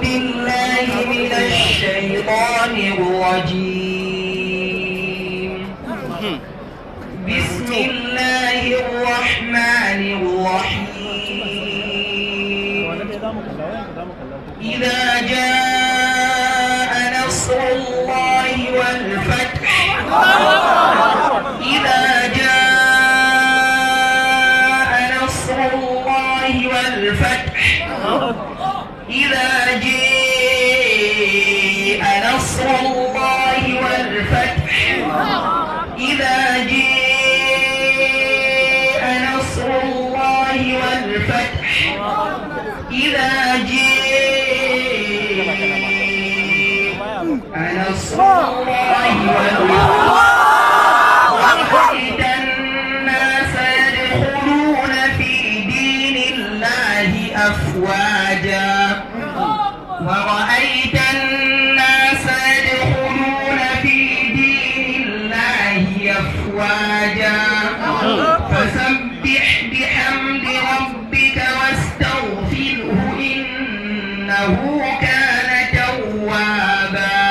بالله من الشيطان الرجيم. بسم الله الرحمن الرحيم. إذا جاء نصر الله والفتح إذا جاء نصر الله والفتح إذا جاء نصر الله والفتح إذا جاء نصر الله والفتح إذا جاء نصر الله والفتح ورأيت الناس يدخلون في دين الله أفواجا ورأيت الناس يدخلون في دين الله أفواجا فسبح بحمد ربك واستغفره إنه كان توابا